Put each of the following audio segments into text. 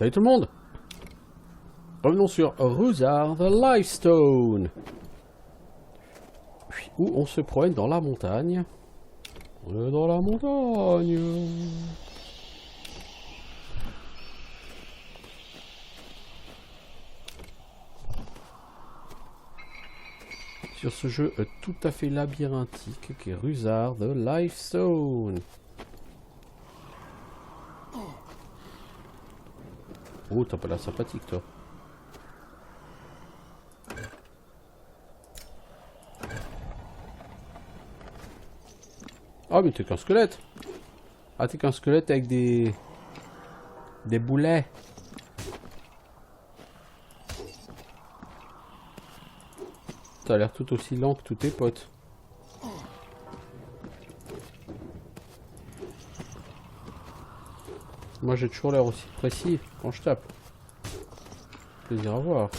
Salut tout le monde. Revenons sur Ruzard the Lifestone. Où on se promène dans la montagne. On est dans la montagne. Sur ce jeu tout à fait labyrinthique qui est Ruzard the Lifestone. Oh, t'as pas l'air sympathique, toi. Ah, mais t'es qu'un squelette. Ah, t'es qu'un squelette avec des boulets. T'as l'air tout aussi lent que tous tes potes. Moi, j'ai toujours l'air aussi précis quand je tape. Plaisir à voir.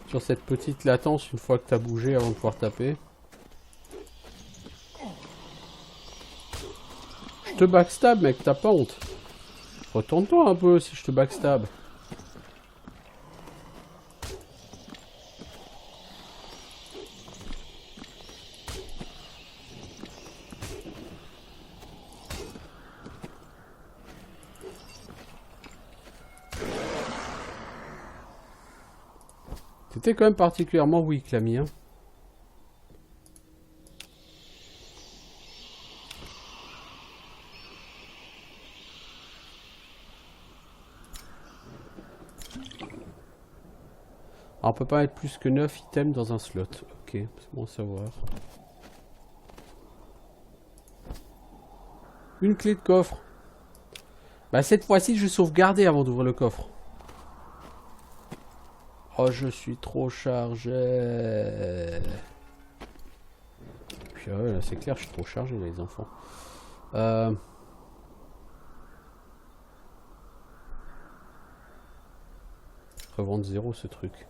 Sur cette petite latence, une fois que t'as bougé avant de pouvoir taper. Je te backstab, mec, t'as pas honte. Retourne-toi un peu si je te backstab. C'était quand même particulièrement weak, l'ami, hein. Alors, on peut pas mettre plus que 9 items dans un slot. Ok, c'est bon à savoir. Une clé de coffre. Bah, cette fois-ci, je vais sauvegarder avant d'ouvrir le coffre. Oh, je suis trop chargé. Puis, ouais, là, c'est clair, je suis trop chargé, les enfants. Revendre 0 ce truc.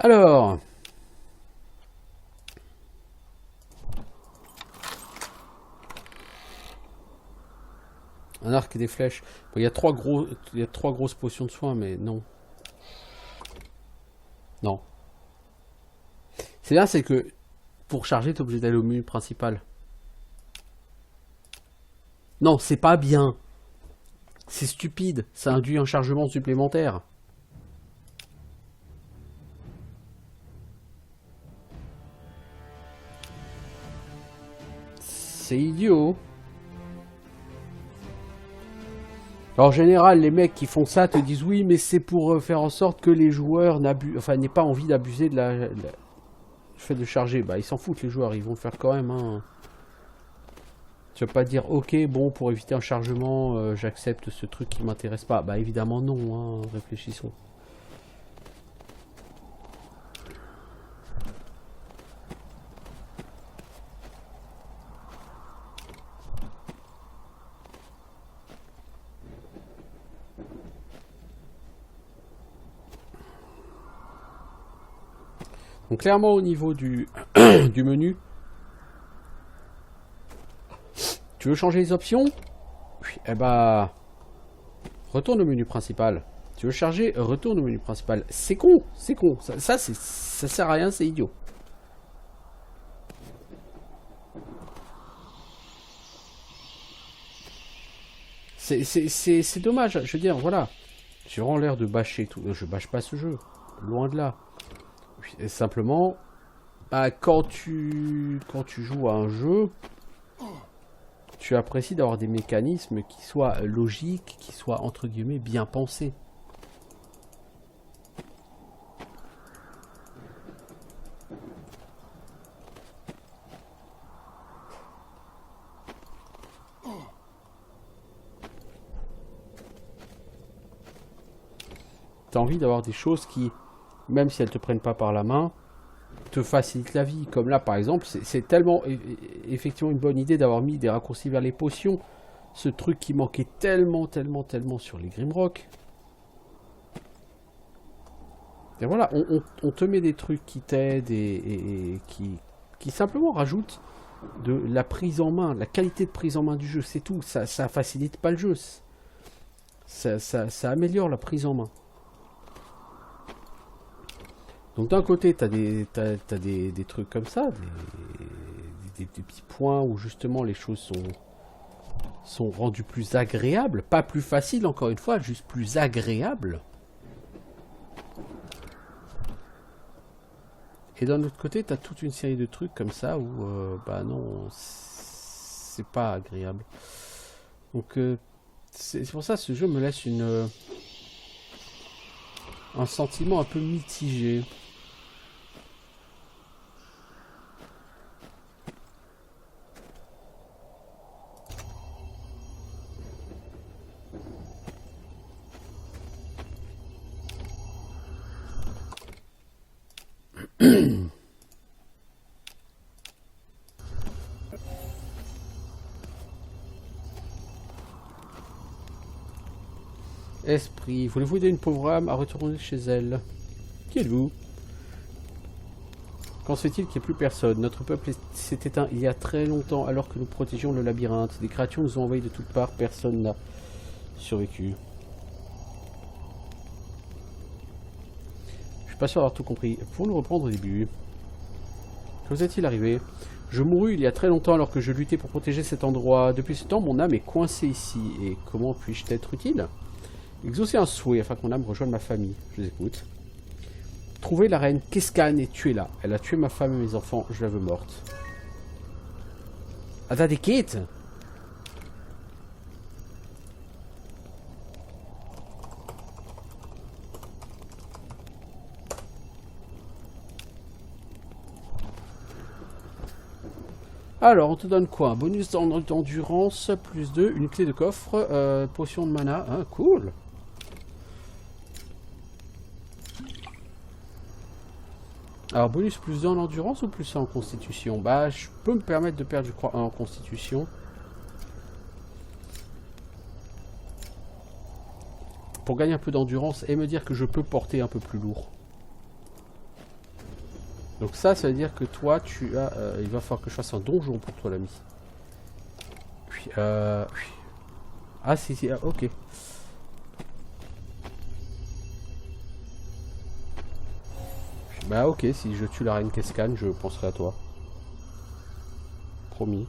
Alors, un arc et des flèches. Bon, il y a trois grosses potions de soins, mais non. Non. C'est bien, c'est que pour charger, t'es obligé d'aller au menu principal. Non, c'est pas bien. C'est stupide. Ça induit un chargement supplémentaire. C'est idiot. En général, les mecs qui font ça te disent oui, mais c'est pour faire en sorte que les joueurs n'aient pas envie d'abuser du fait de charger. Bah, ils s'en foutent, les joueurs, ils vont le faire quand même. Hein. Tu vas pas dire ok, bon, pour éviter un chargement, j'accepte ce truc qui m'intéresse pas. Bah, évidemment, non, hein, réfléchissons. Donc clairement au niveau du, du menu, tu veux changer les options? Oui, eh bah, retourne au menu principal. Tu veux charger? Retourne au menu principal. C'est con, c'est con. Ça sert à rien, c'est idiot. C'est dommage, je veux dire, voilà. J'ai vraiment l'air de bâcher tout. Je bâche pas ce jeu, loin de là. Et simplement, bah, quand tu joues à un jeu, tu apprécies d'avoir des mécanismes qui soient logiques, qui soient entre guillemets bien pensés. as envie d'avoir des choses qui, même si elles te prennent pas par la main, te facilitent la vie. Comme là, par exemple, c'est tellement effectivement une bonne idée d'avoir mis des raccourcis vers les potions. Ce truc qui manquait tellement, tellement, tellement sur les Grimrock. Et voilà, on te met des trucs qui t'aident et qui simplement rajoutent de la prise en main, la qualité de prise en main du jeu, c'est tout. Ça facilite pas le jeu. Ça améliore la prise en main. Donc d'un côté, t'as des trucs comme ça, des petits points où justement les choses sont rendues plus agréables, pas plus faciles encore une fois, juste plus agréables. Et d'un autre côté, t'as toute une série de trucs comme ça où, bah non, c'est pas agréable. Donc c'est pour ça que ce jeu me laisse un sentiment un peu mitigé. Esprit, voulez-vous aider une pauvre âme à retourner chez elle? Qui êtes-vous? Qu'en se fait-il qu'il n'y ait plus personne? Notre peuple s'est éteint il y a très longtemps alors que nous protégions le labyrinthe. Des créatures nous ont envahis de toutes parts, personne n'a survécu. Je suis pas sûr d'avoir tout compris. Pouvons nous reprendre au début? Que vous est-il arrivé? Je mourus il y a très longtemps alors que je luttais pour protéger cet endroit. Depuis ce temps, mon âme est coincée ici. Et comment puis-je t'être utile? Exaucer un souhait afin que mon âme rejoigne ma famille. Je les écoute. Trouver la reine Keskan et tuer-la. Elle a tué ma femme et mes enfants. Je la veux morte. Ah, t'as des quêtes? Alors, on te donne quoi? Un bonus d'endurance, plus 2, une clé de coffre, potion de mana. Ah, cool. Alors, bonus plus 2 en endurance ou plus 1 en constitution? Bah, je peux me permettre de perdre, je crois, 1 en constitution. Pour gagner un peu d'endurance et me dire que je peux porter un peu plus lourd. Donc ça veut dire que toi, tu as... il va falloir que je fasse un donjon pour toi, l'ami. Ah, si, ok. Bah ok, si je tue la reine Keskan, je penserai à toi. Promis.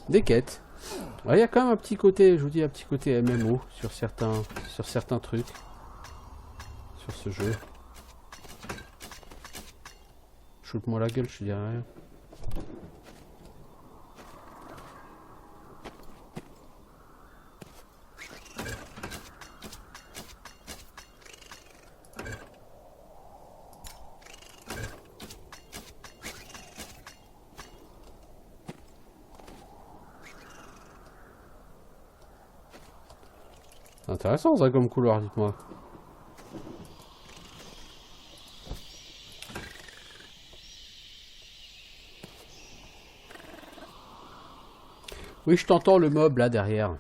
Des quêtes. Il y a quand même un petit côté, je vous dis, un petit côté MMO sur certains trucs. Sur ce jeu. Shoot-moi la gueule, je te dirais rien. Intéressant ça comme couloir, dites-moi. Oui, je t'entends le mob là derrière.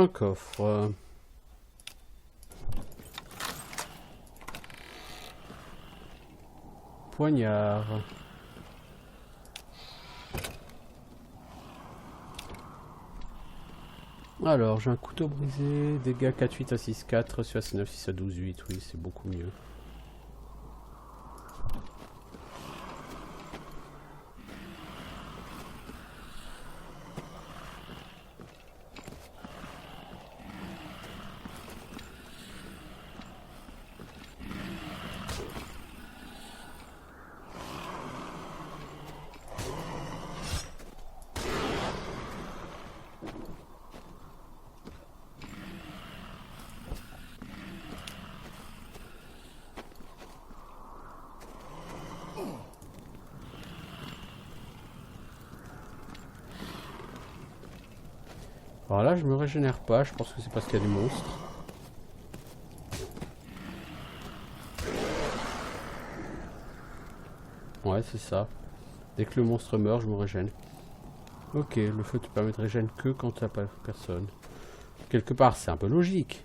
Un coffre. Poignard. Alors, j'ai un couteau brisé, dégâts 4-8 à 6-4, sur 9 6 à 12-8, oui, c'est beaucoup mieux. Alors là, je me régénère pas, je pense que c'est parce qu'il y a des monstres. Ouais, c'est ça. Dès que le monstre meurt, je me régène. Ok, le feu te permet de régénérer que quand t'as pas personne. Quelque part, c'est un peu logique.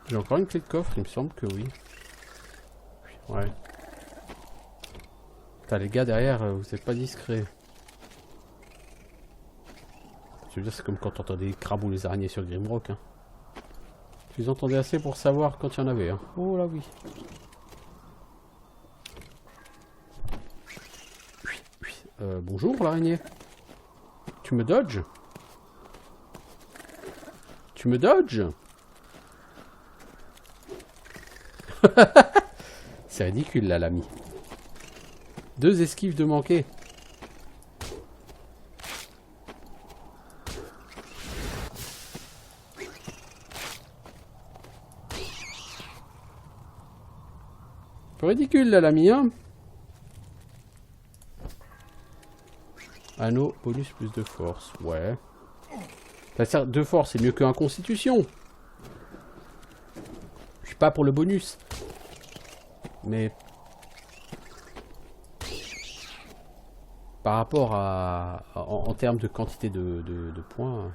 J'ai encore une clé de coffre, il me semble que oui. Ouais. Putain, les gars derrière, vous êtes pas discrets. Je veux dire, c'est comme quand t'entends des crabes ou les araignées sur Grimrock. Hein. Tu les entendais assez pour savoir quand il y en avait. Hein. Oh là oui. Bonjour l'araignée. Tu me dodges? Tu me dodges? C'est ridicule là l'ami. 2 esquives de manquer. Peu ridicule là l'ami hein. Anneau, bonus plus de force, ouais. Ça sert de force, c'est mieux qu'un constitution. Je suis pas pour le bonus. Mais par rapport à en termes de quantité de points.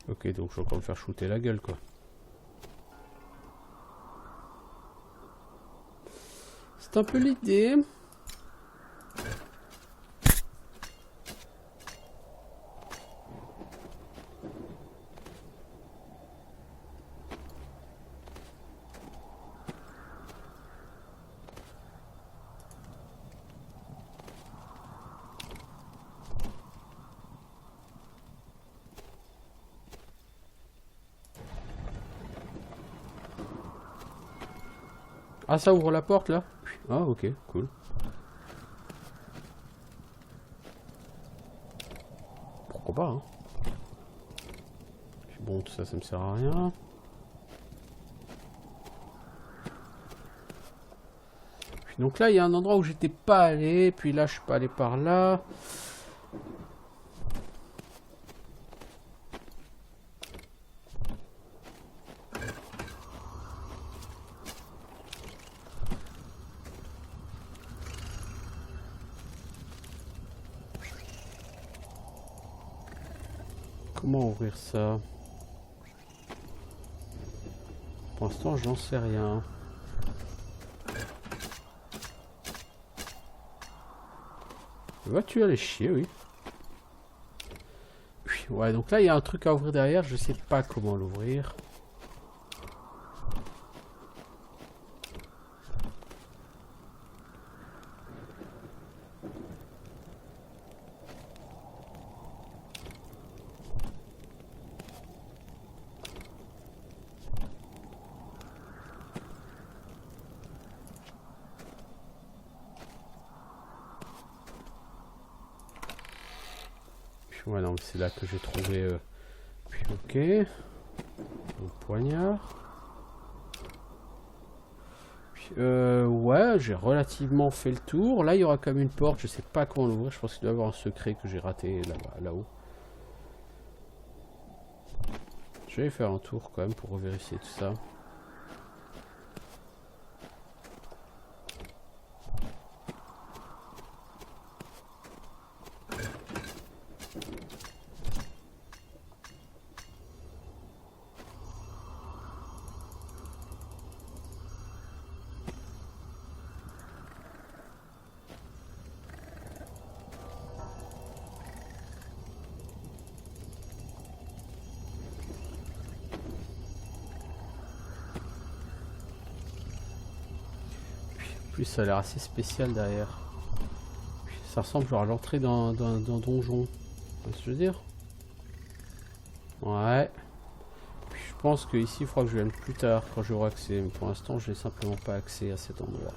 Ok, donc je vais encore me faire shooter la gueule quoi. C'est un peu l'idée. Ah, ça ouvre la porte là? Ah, ok, cool. Pourquoi pas, hein? Bon, tout ça, ça me sert à rien. Puis donc là, il y a un endroit où j'étais pas allé. Puis là, je suis pas allé par là. Comment ouvrir ça? l'instant, je n'en sais rien. Vas-tu aller chier, oui. Ouais, donc là, il y a un truc à ouvrir derrière. Je sais pas comment l'ouvrir. Ouais, non, c'est là que j'ai trouvé... Puis, ok. Le poignard. Puis, ouais, j'ai relativement fait le tour. Là, il y aura comme une porte. Je sais pas comment l'ouvrir. Je pense qu'il doit y avoir un secret que j'ai raté là-bas, là-haut. Je vais faire un tour quand même pour revérifier tout ça. Puis ça a l'air assez spécial derrière. Ça ressemble genre à l'entrée d'un donjon. Tu vois ce que je veux dire? Ouais. Puis je pense que ici il faudra que je vienne plus tard quand j'aurai accès. Mais pour l'instant j'ai simplement pas accès à cet endroit.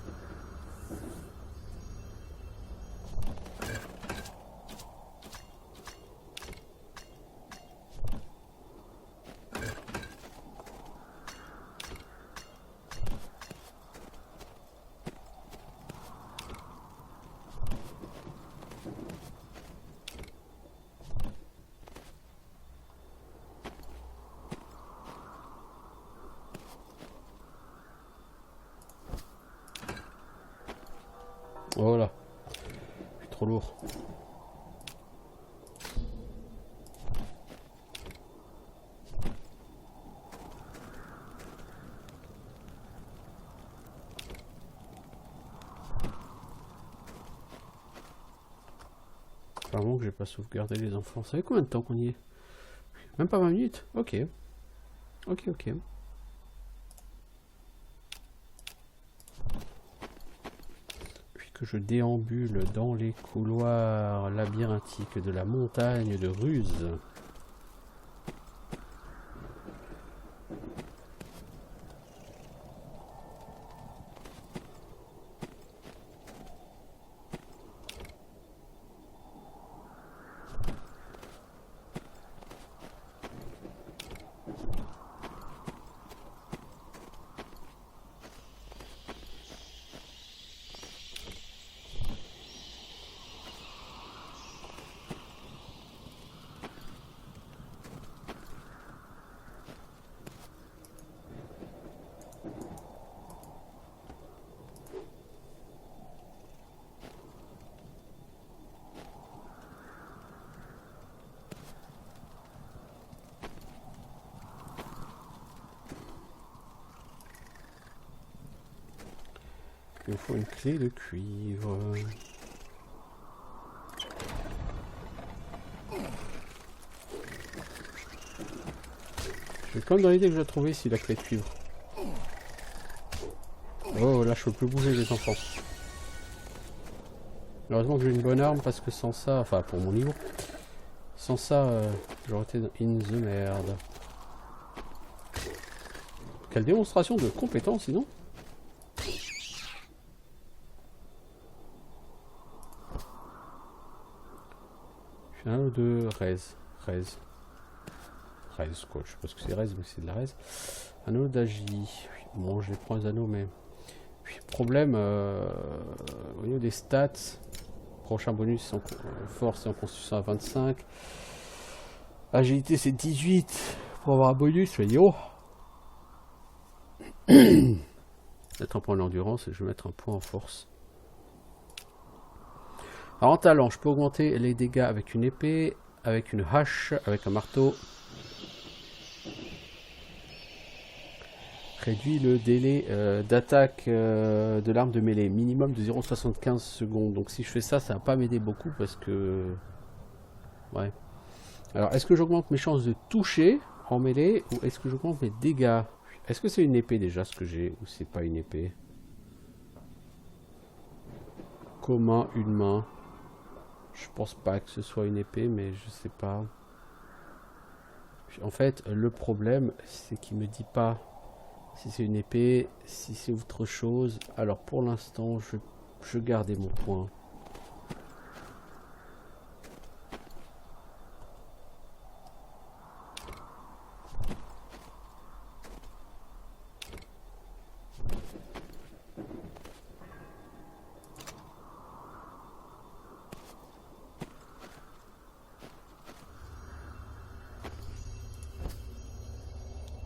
Oh là, je suis trop lourd. Apparemment que j'ai pas sauvegardé les enfants. Ça fait combien de temps qu'on y est? Même pas 20 minutes? Ok. Ok, ok. Puis que je déambule dans les couloirs labyrinthiques de la montagne de Ruse. Il me faut une clé de cuivre. J'ai quand même dans l'idée que je vais trouver ici la clé de cuivre. Oh là je peux plus bouger les enfants. Heureusement que j'ai une bonne arme parce que sans ça, enfin pour mon niveau, sans ça j'aurais été in the merde. Quelle démonstration de compétence sinon. Un ou deux res. Res quoi, je sais pas ce que c'est res mais c'est de la res. Anneau d'agi. Bon je les prends les anneaux mais. Puis problème au niveau des stats. Prochain bonus en force et en constitution à 25. Agilité c'est 18. Pour avoir un bonus, je vais oh. Mettre un point d'endurance et je vais mettre un point en force. Alors en talent, je peux augmenter les dégâts avec une épée, avec une hache, avec un marteau. Réduit le délai d'attaque de l'arme de mêlée, minimum de 0,75 secondes. Donc si je fais ça, ça va pas m'aider beaucoup parce que... Ouais. Alors, est-ce que j'augmente mes chances de toucher en mêlée ou est-ce que j'augmente mes dégâts? Est-ce que c'est une épée déjà ce que j'ai ou c'est pas une épée? Commun, une main. Je pense pas que ce soit une épée, mais je sais pas. En fait, le problème, c'est qu'il me dit pas si c'est une épée, si c'est autre chose. Alors pour l'instant, je gardais mon point.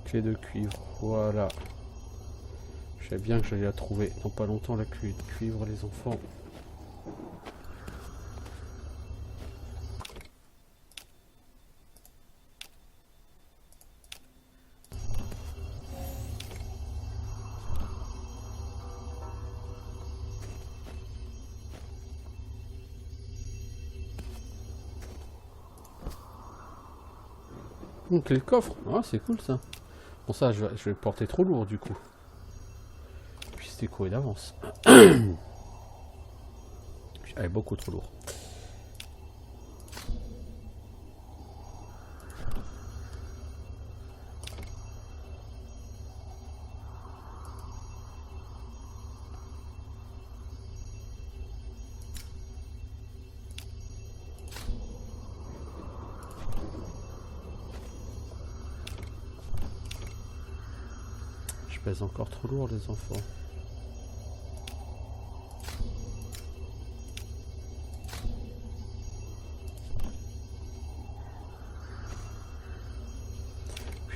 Clé de cuivre, voilà. Je savais bien que j'allais la trouver dans pas longtemps, la clé de cuivre, les enfants. Clé de coffre, ah, c'est cool ça. Bon ça, je vais porter trop lourd du coup. Puis c'était couru d'avance. Elle est beaucoup trop lourd. Je pèse encore trop lourd les enfants.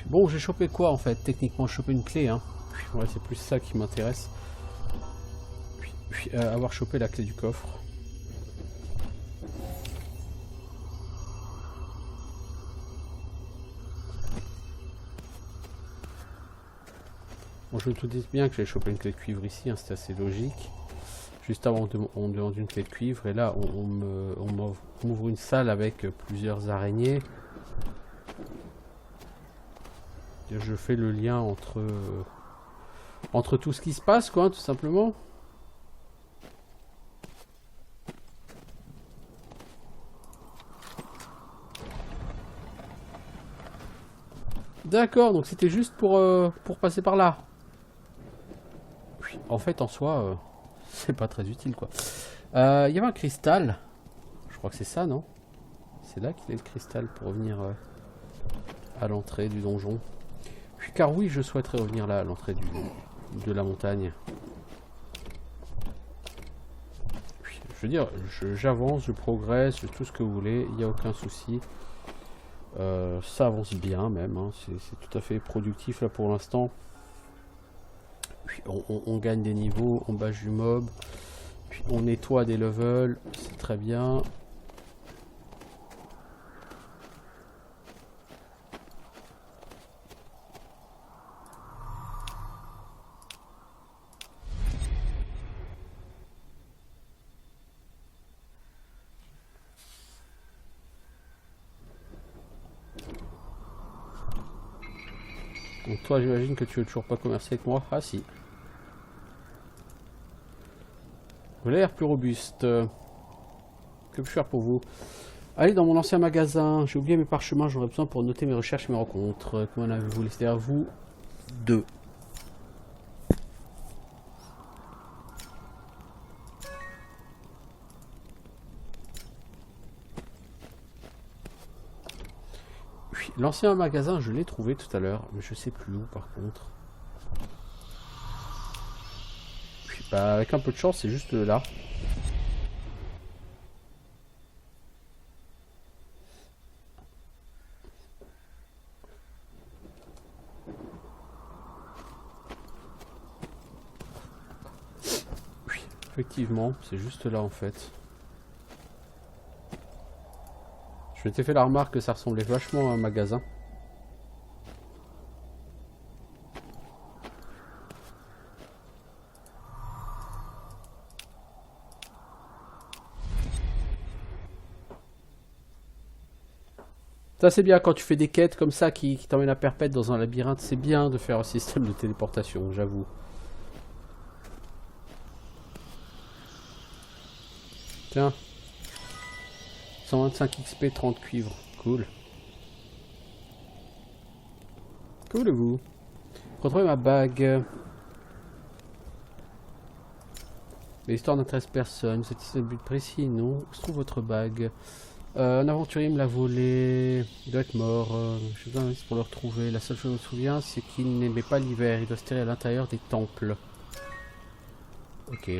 Bon, j'ai chopé quoi en fait? Techniquement, j'ai chopé une clé. Hein. Ouais, c'est plus ça qui m'intéresse. Avoir chopé la clé du coffre. Bon, je me dis bien que j'ai chopé une clé de cuivre ici, hein, c'est assez logique. Juste avant, on me demande une clé de cuivre et là, on m'ouvre une salle avec plusieurs araignées. Et je fais le lien entre tout ce qui se passe, quoi, tout simplement. D'accord, donc c'était juste pour passer par là. En fait, en soi, c'est pas très utile, quoi. Il y avait un cristal. Je crois que c'est ça, non? C'est là qu'il est le cristal pour revenir à l'entrée du donjon. Car oui, je souhaiterais revenir là, à l'entrée de la montagne. Je veux dire, j'avance, je progresse, tout ce que vous voulez, il n'y a aucun souci. Ça avance bien même, hein, c'est tout à fait productif là pour l'instant. Puis on gagne des niveaux, on bâche du mob, puis on nettoie des levels, c'est très bien. Donc toi, j'imagine que tu veux toujours pas commercer avec moi. Ah si. Vous avez l'air plus robuste. Que puis-je faire pour vous? Allez dans mon ancien magasin. J'ai oublié mes parchemins. J'aurais besoin pour noter mes recherches et mes rencontres. Comment avez-vous laissé à vous? 2. L'ancien magasin, je l'ai trouvé tout à l'heure, mais je sais plus où par contre. Bah, avec un peu de chance, c'est juste là. Oui, effectivement, c'est juste là en fait. Je m'étais fait la remarque que ça ressemblait vachement à un magasin. Ça c'est bien quand tu fais des quêtes comme ça qui t'emmènent à perpète dans un labyrinthe. C'est bien de faire un système de téléportation, j'avoue. Tiens. 125 XP, 30 cuivres. Cool. Que voulez-vous? Retrouvez ma bague. L'histoire n'intéresse personne. Vous êtes ici un but précis? Non. Où se trouve votre bague? Un aventurier me l'a volé. Il doit être mort. J'ai besoin d'un indice pour le retrouver. La seule chose que je me souviens, c'est qu'il n'aimait pas l'hiver. Il doit se terrer à l'intérieur des temples. Ok.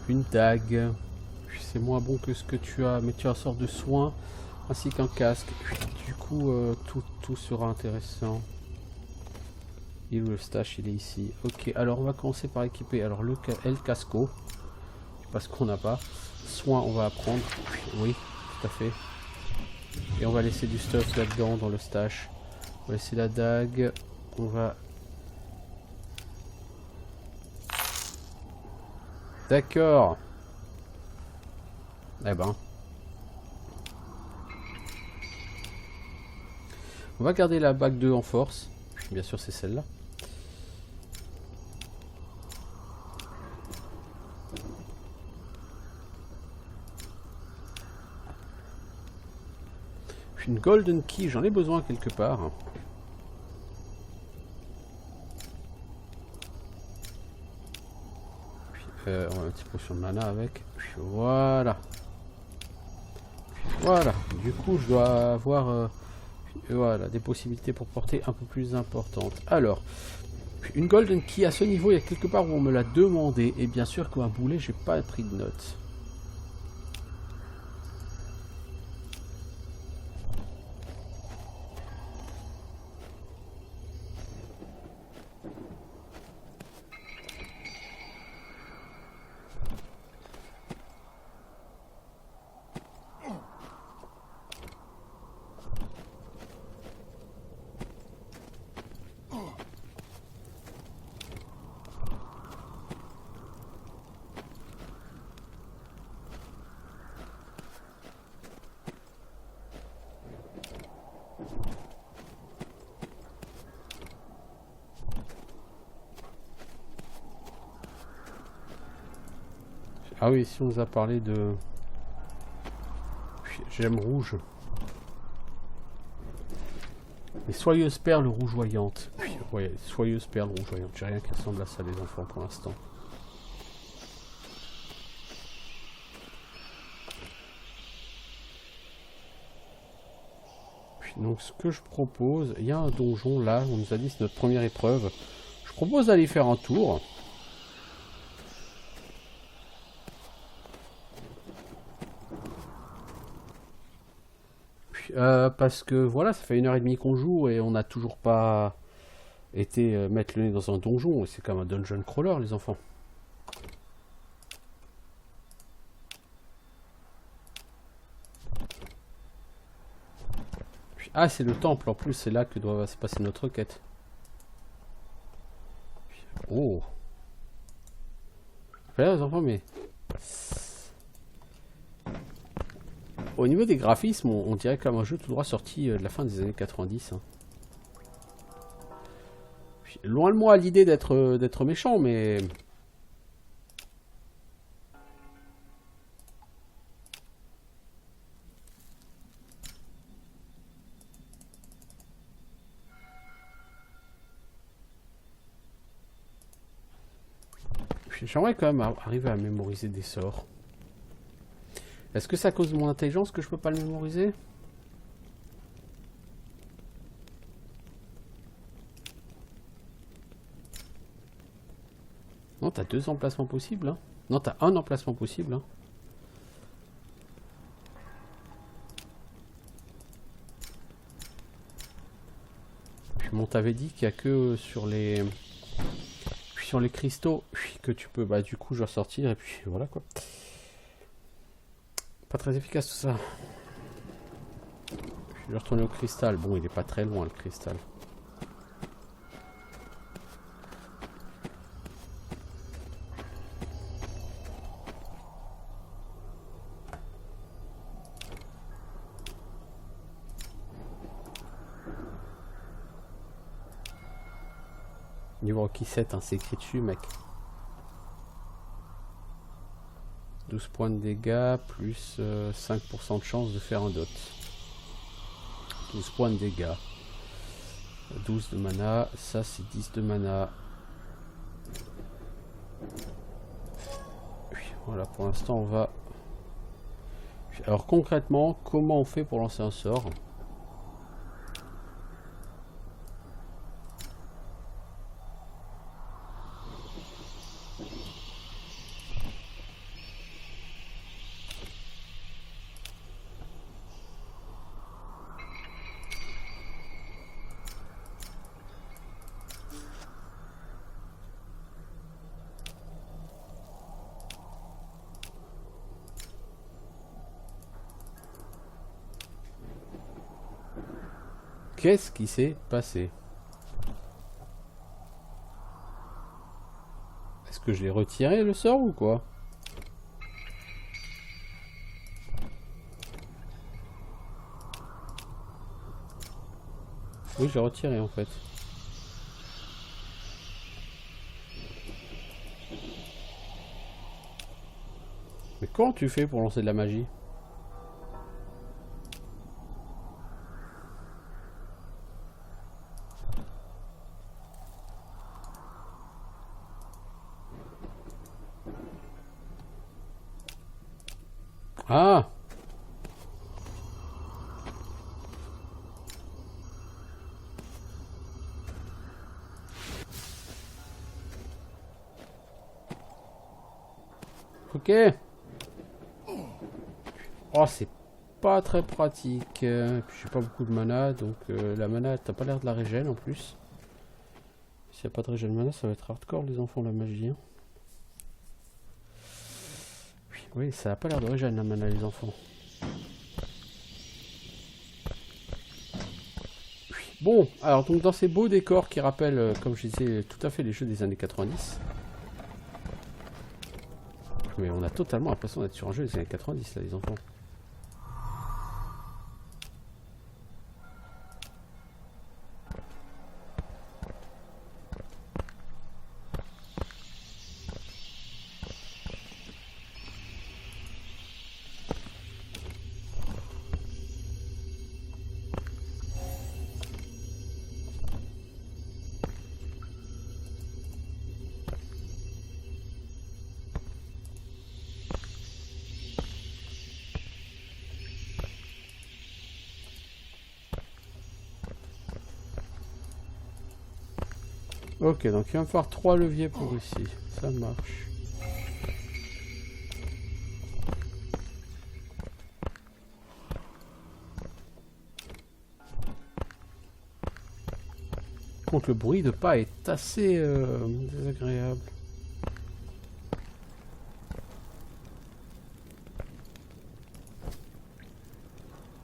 Une dague. C'est moins bon que ce que tu as, mais tu as une sorte de soin ainsi qu'un casque. Du coup, tout sera intéressant. Il ou le stash, il est ici. Ok, alors on va commencer par équiper. Alors le casco. Je sais pas ce qu'on n'a pas. Soin, on va apprendre. Oui, tout à fait. Et on va laisser du stuff là-dedans dans le stash. On va laisser la dague. On va... D'accord. Eh ben. On va garder la bague 2 en force. Bien sûr, c'est celle-là. Une golden key, j'en ai besoin quelque part. On va un petit potion de mana avec. Voilà. Voilà. Du coup, je dois avoir voilà, des possibilités pour porter un peu plus importantes. Alors, une golden key à ce niveau, il y a quelque part où on me l'a demandé. Et bien sûr qu'un boulet, j'ai pas pris de notes. Ah oui, ici on nous a parlé de gemme rouge. Les soyeuses perles rougeoyantes. Ouais, soyeuses perles rougeoyantes. J'ai rien qui ressemble à ça, les enfants, pour l'instant. Donc ce que je propose, il y a un donjon là, on nous a dit c'est notre première épreuve. Je propose d'aller faire un tour. Parce que voilà, ça fait 1h30 qu'on joue et on n'a toujours pas été mettre le nez dans un donjon. C'est comme un dungeon crawler, les enfants. Ah, c'est le temple en plus, c'est là que doit se passer notre quête. Oh. Voilà, les enfants, mais... Au niveau des graphismes, on dirait comme un jeu tout droit sorti de la fin des années 90. Hein. Loin de moi l'idée d'être méchant, mais... J'aimerais quand même arriver à mémoriser des sorts. Est-ce que c'est à cause de mon intelligence que je peux pas le mémoriser? Non, t'as 2 emplacements possibles. Hein. Non, t'as un emplacement possible. Hein. Puis on t'avait dit qu'il n'y a que sur les cristaux que tu peux du coup je vais ressortir et puis voilà quoi. Pas très efficace tout ça. Je vais retourner au cristal. Bon, il est pas très loin le cristal. Niveau Rocky 7, hein, c'est écrit dessus, mec. 12 points de dégâts, plus 5% de chance de faire un dot. 12 points de dégâts. 12 de mana, ça c'est 10 de mana. Oui, voilà, pour l'instant on va... Alors concrètement, comment on fait pour lancer un sort ? Qu'est-ce qui s'est passé? Est-ce que je l'ai retiré le sort ou quoi? Oui, j'ai retiré en fait. Mais comment tu fais pour lancer de la magie? Ah! Ok. Oh, c'est pas très pratique. Puis j'ai pas beaucoup de mana, donc la mana, t'as pas l'air de la régène en plus. S'il n'y a pas de régène mana, ça va être hardcore les enfants la magie. Hein. Oui, ça a pas l'air de régène la mana les enfants. Bon, alors donc dans ces beaux décors qui rappellent, comme je disais, tout à fait les jeux des années 90. Mais on a totalement l'impression d'être sur un jeu des années 90 là les enfants. Ok, donc il va me falloir 3 leviers pour ici. Ça marche. Contre le bruit de pas est assez désagréable.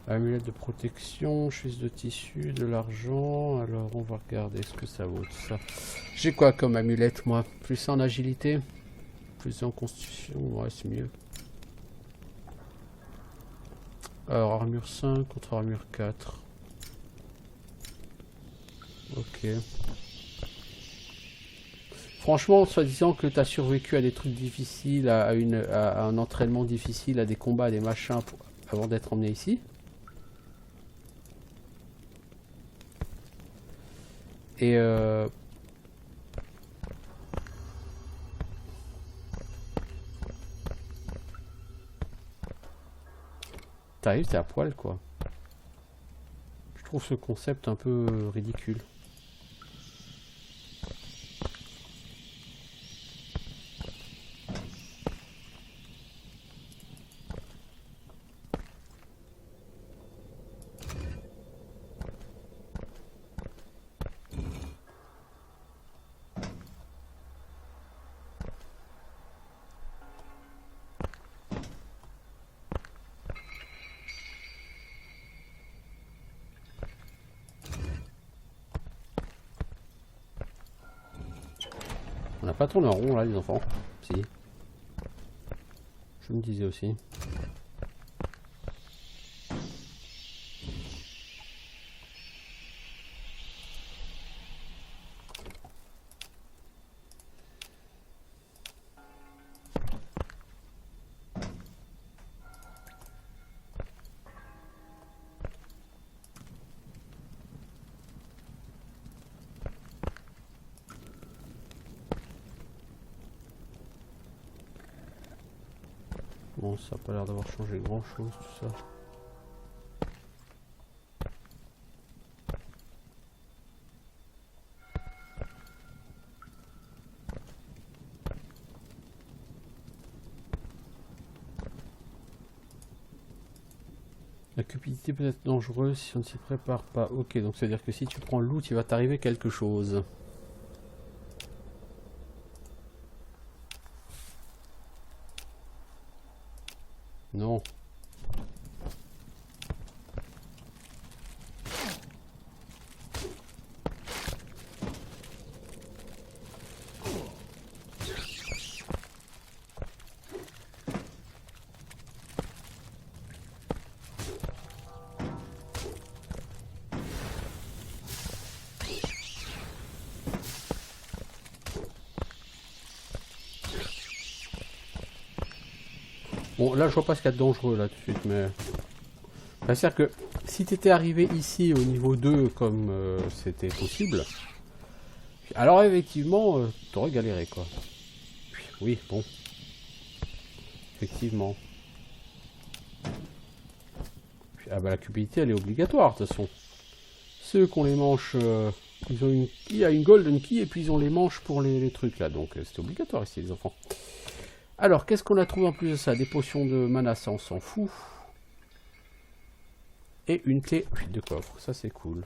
Amulette de protection, chemise de tissu, de l'argent. Alors on va regarder ce que ça vaut tout ça. J'ai quoi comme amulette moi? Plus en agilité, plus en constitution, ouais c'est mieux. Alors armure 5 contre armure 4. Ok. Franchement, soi-disant que tu as survécu à des trucs difficiles, à un entraînement difficile, à des combats, à des machins, avant d'être emmené ici. Et t'arrives, t'es à poil quoi. Je trouve ce concept un peu ridicule. On n'a pas tourné en rond là les enfants. Si. Je me disais aussi. Bon, ça n'a pas l'air d'avoir changé grand chose tout ça. La cupidité peut être dangereuse si on ne s'y prépare pas. Ok, donc c'est à dire que si tu prends le loot, il va t'arriver quelque chose. Non. Bon, là, je vois pas ce qu'il y a de dangereux, là, tout de suite, mais... C'est-à-dire que, si t'étais arrivé ici, au niveau 2, comme c'était possible, alors, effectivement, t'aurais galéré, quoi. Oui, bon. Effectivement. Ah bah, la cupidité, elle est obligatoire, de toute façon. Ceux qui ont les manches... ils ont une... Il y a une golden key, et puis ils ont les manches pour les trucs, là. Donc, c'est obligatoire, ici, les enfants. Alors, qu'est-ce qu'on a trouvé en plus de ça? Des potions de mana, ça on s'en fout. Et une clé de coffre, ça c'est cool.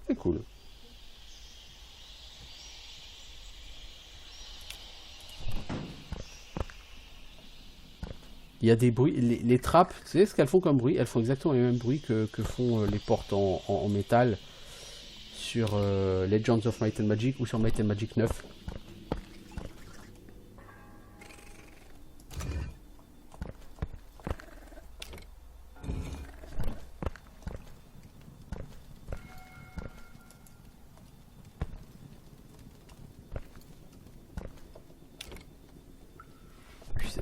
C'est cool. Il y a des bruits, les trappes, tu sais ce qu'elles font comme bruit? Elles font exactement les mêmes bruits que font les portes en métal sur Legends of Might and Magic ou sur Might and Magic 9.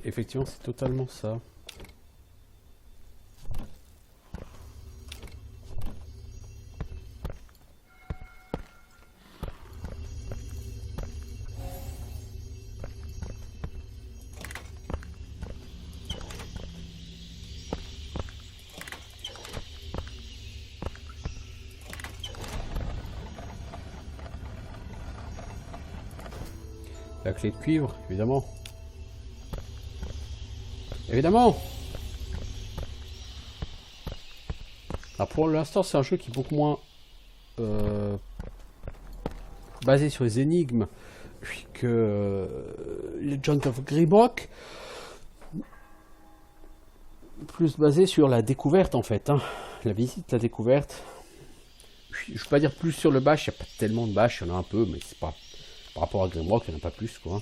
Effectivement, c'est totalement ça. La clé de cuivre, évidemment. Évidemment. Alors pour l'instant, c'est un jeu qui est beaucoup moins basé sur les énigmes que Legend of Grimrock. Plus basé sur la découverte en fait. Hein. La visite, la découverte. Je ne vais pas dire plus sur le bash, il n'y a pas tellement de bash, il y en a un peu, mais c'est pas... Par rapport à Grimrock, il n'y en a pas plus quoi.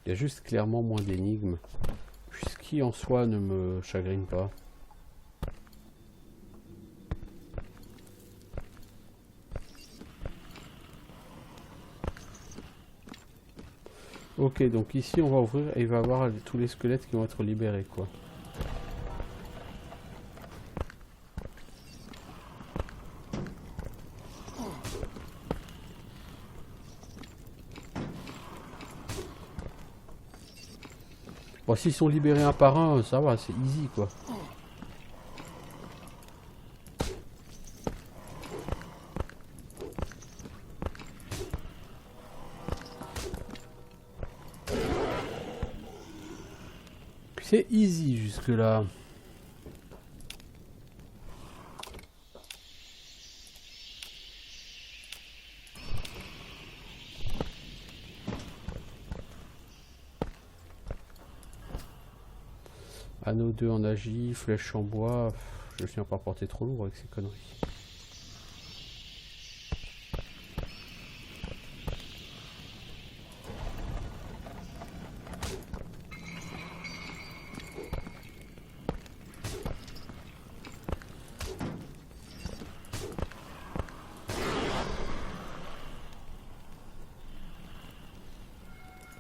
Il y a juste clairement moins d'énigmes. Ce qui en soi ne me chagrine pas. Ok, donc ici on va ouvrir et il va y avoir tous les squelettes qui vont être libérés quoi. Bon, s'ils sont libérés un par un, ça va, c'est easy quoi. C'est easy jusque là. Anneau 2 en agi, flèche en bois. Je ne viens pas porter trop lourd avec ces conneries.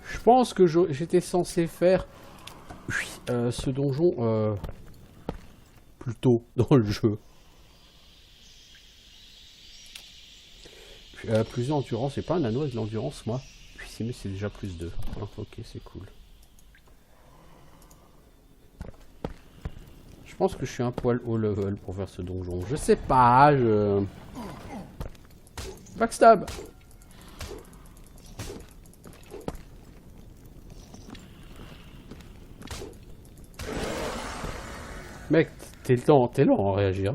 Je pense que j'étais censé faire ce donjon plus tôt dans le jeu. Plus d'endurance, c'est pas un anneau avec de l'endurance, moi. Puis mais c'est déjà plus 2. Ah, ok, c'est cool. Je pense que je suis un poil haut level pour faire ce donjon. Je sais pas, Backstab. Mec, t'es lent à réagir.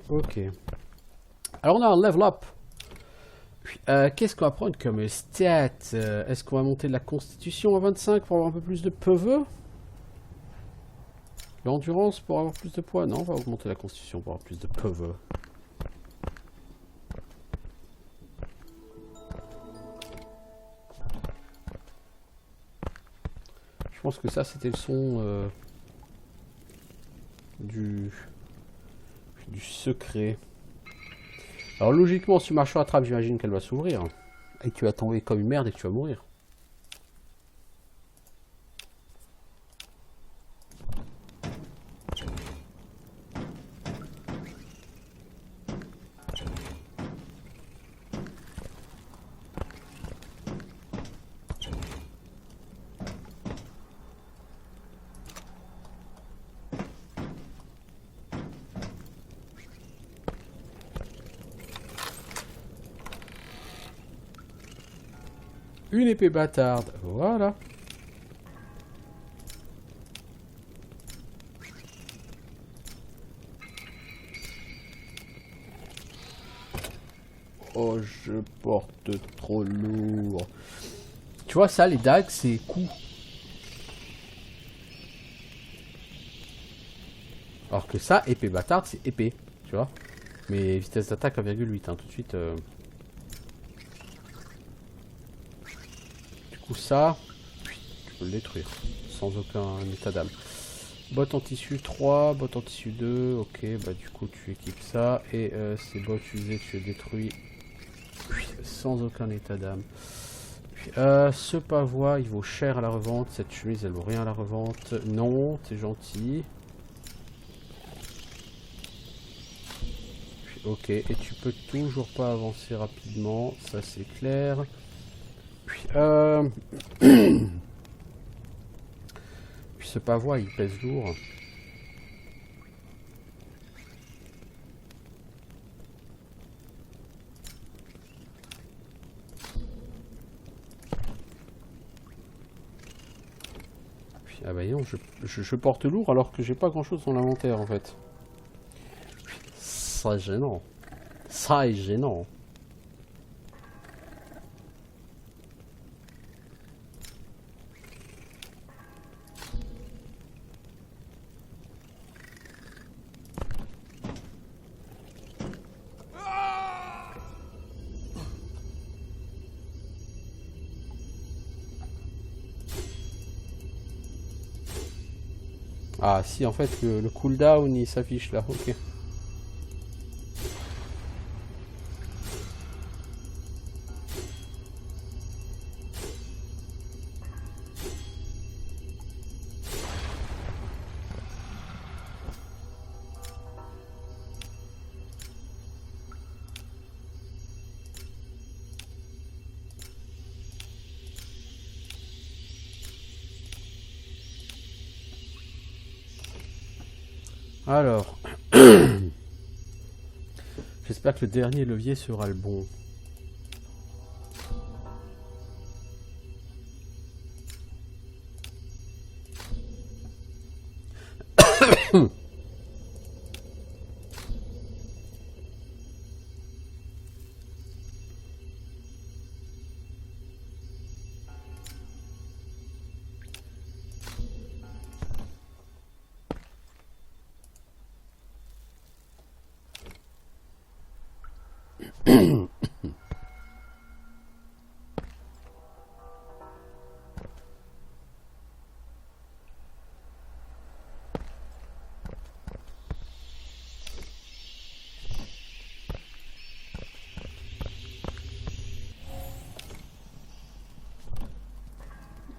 Ok. Alors on a un level up. Qu'est-ce qu'on va prendre comme stat? Est-ce qu'on va monter la constitution à 25 pour avoir un peu plus de PV? L'endurance pour avoir plus de poids? Non, on va augmenter la constitution pour avoir plus de PV. Je pense que ça c'était le son du secret. Alors logiquement, si tu marches sur la trappe, j'imagine qu'elle va s'ouvrir. Et que tu vas tomber comme une merde et que tu vas mourir. Une épée bâtarde, voilà. Oh, je porte trop lourd. Tu vois ça, les dagues, c'est coup. Alors que ça, épée bâtarde, c'est épée, tu vois. Mais vitesse d'attaque 1,8, hein, tout de suite. Du coup, ça, tu peux le détruire sans aucun état d'âme. Bottes en tissu 3, bottes en tissu 2, ok, bah du coup tu équipes ça, et ces bottes usées tu les détruis sans aucun état d'âme. Ce pavois il vaut cher à la revente, cette chemise elle vaut rien à la revente, non, t'es gentil. Ok, et tu peux toujours pas avancer rapidement, ça c'est clair. Puis ce pavois il pèse lourd. Puis, ah bah non, je porte lourd alors que j'ai pas grand chose dans l'inventaire en fait. Ça est gênant. Ça est gênant. Ah si, en fait le cooldown il s'affiche là, ok. Alors, j'espère que le dernier levier sera le bon.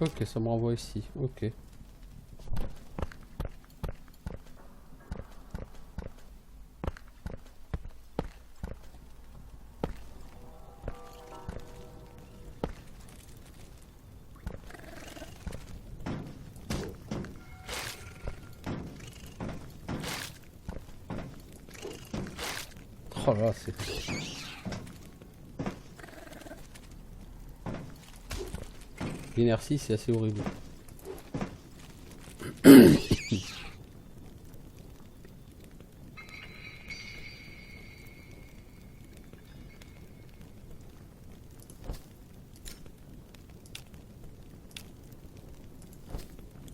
Ok, ça me renvoie ici. Ok. Oh là, c'est... L'inertie, c'est assez horrible.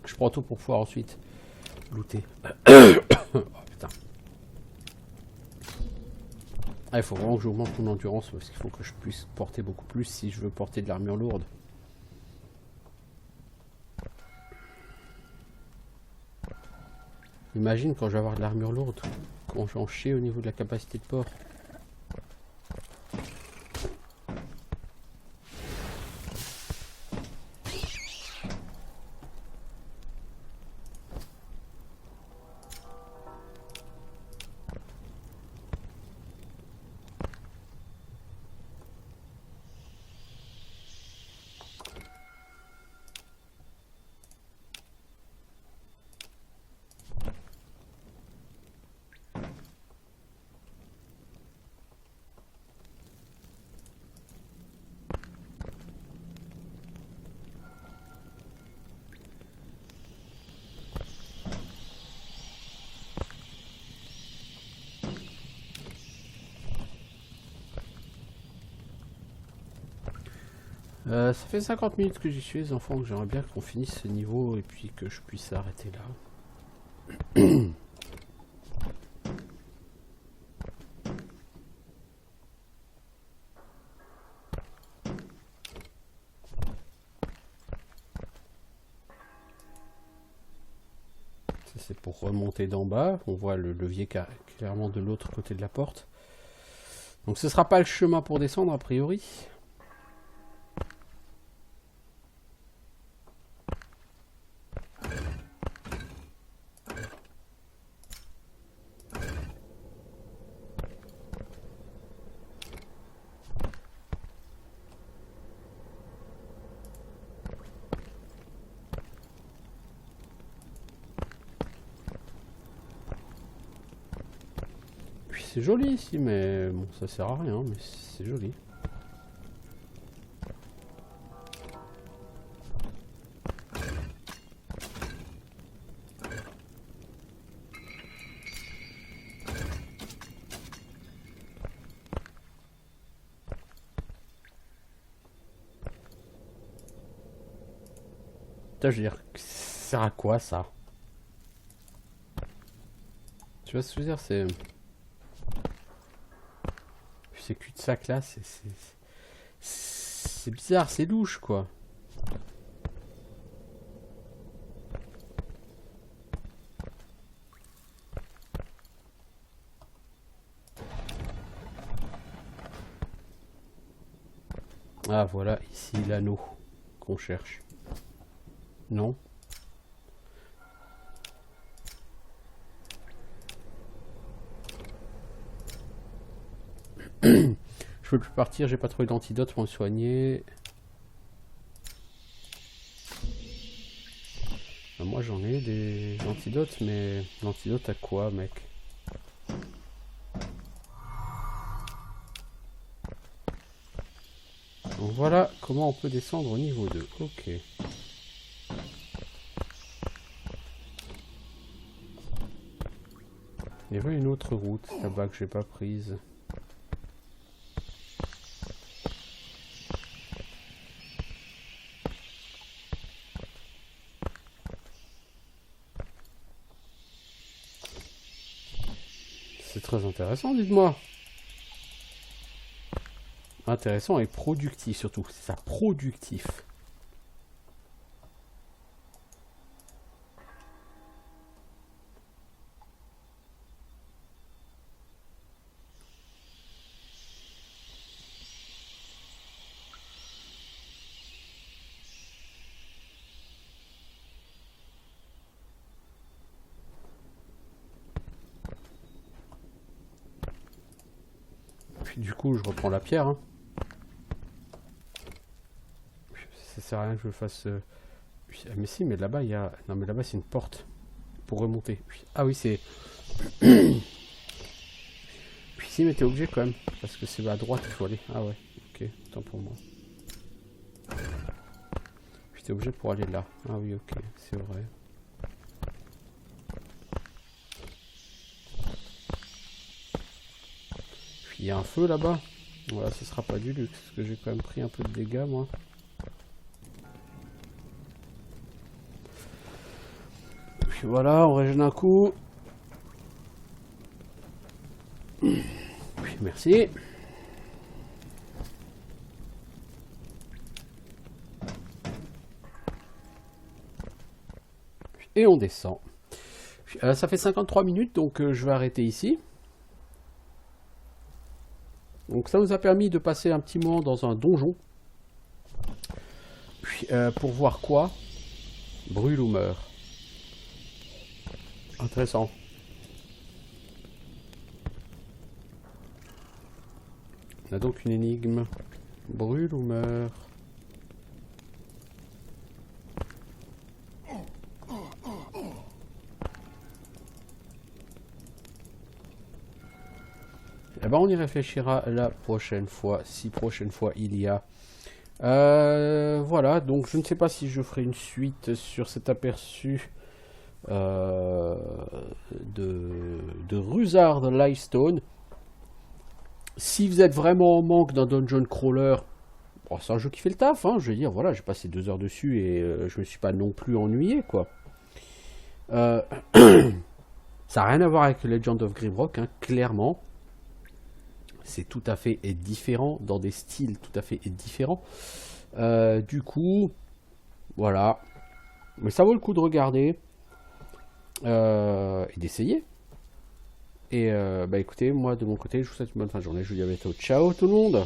Je prends tout pour pouvoir ensuite looter. Oh putain. Ah, il faut vraiment que j'augmente mon endurance parce qu'il faut que je puisse porter beaucoup plus si je veux porter de l'armure lourde. Imagine quand je vais avoir de l'armure lourde, quand je vais en chier au niveau de la capacité de port. Ça fait 50 minutes que j'y suis les enfants, que j'aimerais bien qu'on finisse ce niveau et puis que je puisse arrêter là. Ça c'est pour remonter d'en bas, on voit le levier clairement de l'autre côté de la porte. Donc ce sera pas le chemin pour descendre a priori. C'est joli ici, mais bon, ça sert à rien, mais c'est joli. Putain, je veux dire, ça sert à quoi ça? Tu vois ce que je veux dire, c'est... Ces cul-de-sac là, c'est bizarre, c'est louche quoi. Ah voilà, ici l'anneau qu'on cherche. Non. Je peux plus partir, j'ai pas trouvé d'antidote pour me soigner. Moi j'en ai des antidotes, mais l'antidote à quoi, mec? Donc voilà comment on peut descendre au niveau 2. Ok. Il y avait une autre route là-bas que j'ai pas prise. C'est très intéressant, dites-moi. Intéressant et productif surtout. C'est ça, productif. Puis du coup, je reprends la pierre. Hein. Ça sert à rien que je fasse... Mais si, mais là-bas, il y a... Non, mais là-bas, c'est une porte. Pour remonter. Ah oui, c'est... Puis si, mais t'es obligé quand même. Parce que c'est à droite qu'il faut aller. Ah ouais, ok. Tant pour moi. Puis t'es obligé pour aller là. Ah oui, ok. C'est vrai. Puis il y a un feu là-bas. Voilà, ce sera pas du luxe. Parce que j'ai quand même pris un peu de dégâts, moi. Puis voilà, on régène un coup. Puis merci. Et on descend. Ça fait 53 minutes, donc je vais arrêter ici. Donc ça nous a permis de passer un petit moment dans un donjon. Puis, pour voir quoi? Brûle ou meurt. Intéressant. On a donc une énigme. Brûle ou meurt. Eh ben, on y réfléchira la prochaine fois, si prochaine fois il y a. Voilà, donc je ne sais pas si je ferai une suite sur cet aperçu de Rusard Lightstone. Si vous êtes vraiment en manque d'un dungeon crawler, bon, c'est un jeu qui fait le taf, hein, je veux dire, voilà, j'ai passé 2 heures dessus et je me suis pas non plus ennuyé, quoi. Ça n'a rien à voir avec Legend of Grimrock, hein, clairement. C'est tout à fait différent, dans des styles tout à fait différents. Du coup, voilà. Mais ça vaut le coup de regarder et d'essayer. Et bah écoutez, moi de mon côté, je vous souhaite une bonne fin de journée. Je vous dis à bientôt. Ciao tout le monde!